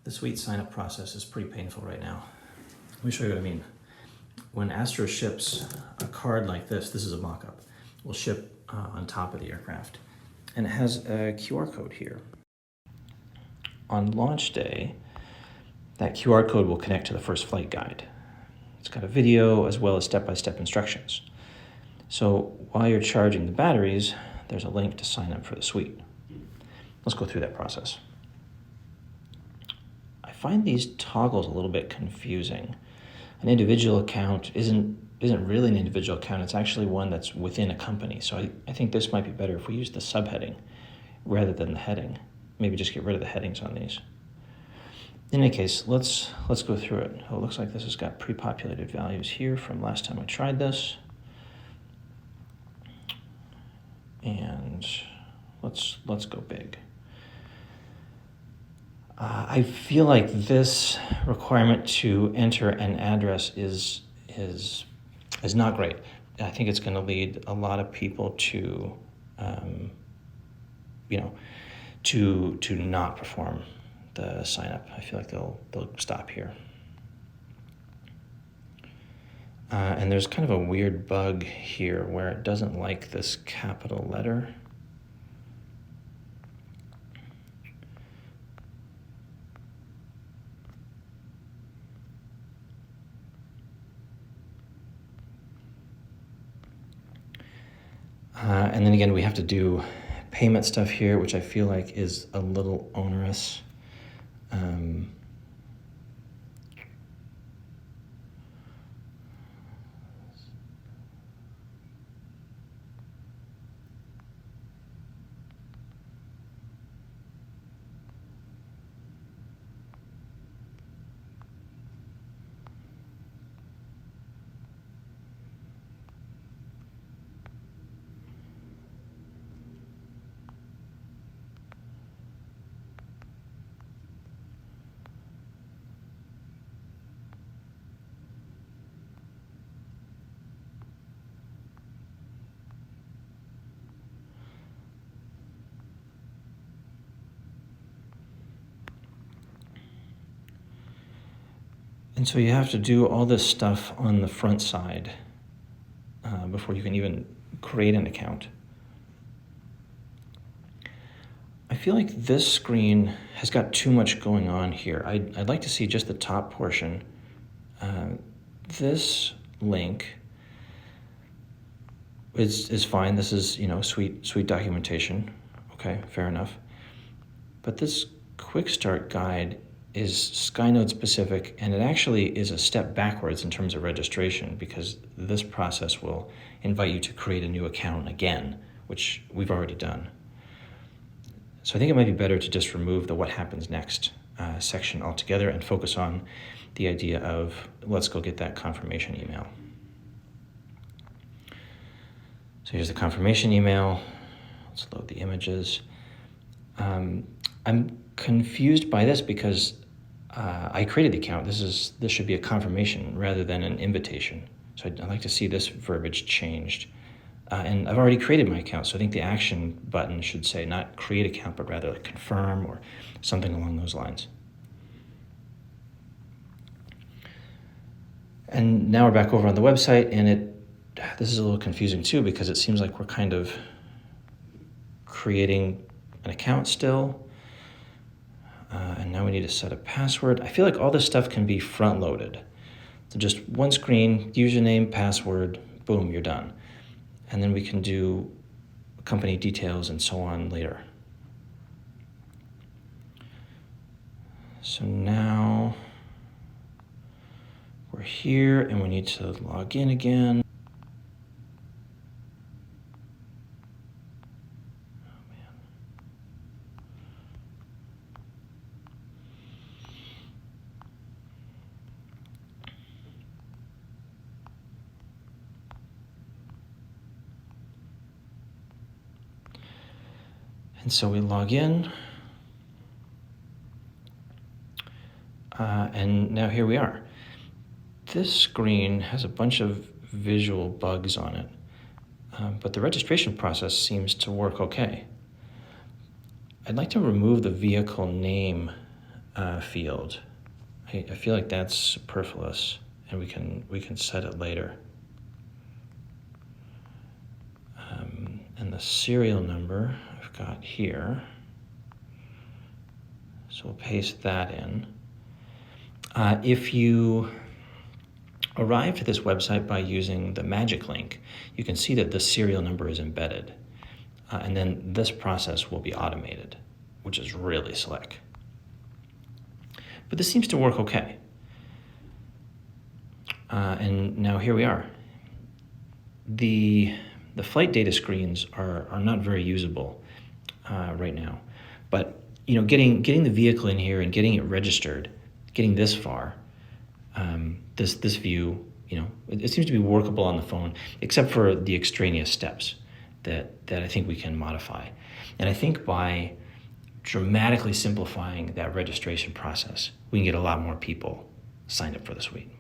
The Suite sign-up process is pretty painful right now. Let me show you what I mean. When Astro ships a card like this is a mock-up, will ship on top of the aircraft. And it has a QR code here. On launch day, that QR code will connect to the first flight guide. It's got a video as well as step-by-step instructions. So while you're charging the batteries, there's a link to sign up for the Suite. Let's go through that process. I find these toggles a little bit confusing. An individual account isn't really an individual account, it's actually one that's within a company. So I think this might be better if we use the subheading rather than the heading. Maybe just get rid of the headings on these. In any case, let's go through it. Oh, it looks like this has got pre-populated values here from last time I tried this. And let's go big. I feel like this requirement to enter an address is not great. I think it's going to lead a lot of people to, to not perform the sign up. I feel like they'll stop here. And there's kind of a weird bug here where it doesn't like this capital letter. And then again, we have to do payment stuff here, which I feel like is a little onerous. And so you have to do all this stuff on the front side before you can even create an account. I feel like this screen has got too much going on here. I'd like to see just the top portion. This link is fine. This is, Suite documentation. Okay, fair enough. But this quick start guide is Skynode specific, and it actually is a step backwards in terms of registration, because this process will invite you to create a new account again, which we've already done. So I think it might be better to just remove the what happens next section altogether and focus on the idea of let's go get that confirmation email. So here's the confirmation email. Let's load the images. I'm confused by this because I created the account. This should be a confirmation rather than an invitation. So I'd like to see this verbiage changed. And I've already created my account, so I think the action button should say not create account, but rather like confirm or something along those lines. And now we're back over on the website, and this is a little confusing too, because it seems like we're kind of creating an account still. And now we need to set a password. I feel like all this stuff can be front-loaded. So just one screen, username, password, boom, you're done. And then we can do company details and so on later. So now we're here and we need to log in again. And so we log in, and now here we are. This screen has a bunch of visual bugs on it, but the registration process seems to work okay. I'd like to remove the vehicle name field. I feel like that's superfluous, and we can set it later. And the serial number I've got here, so we'll paste that in. If you arrive to this website by using the magic link, you can see that the serial number is embedded. And then this process will be automated, which is really slick. But this seems to work okay. And now here we are. The flight data screens are not very usable right now. But getting the vehicle in here and getting it registered, getting this far, this view, it seems to be workable on the phone, except for the extraneous steps that I think we can modify. And I think by dramatically simplifying that registration process, we can get a lot more people signed up for the suite.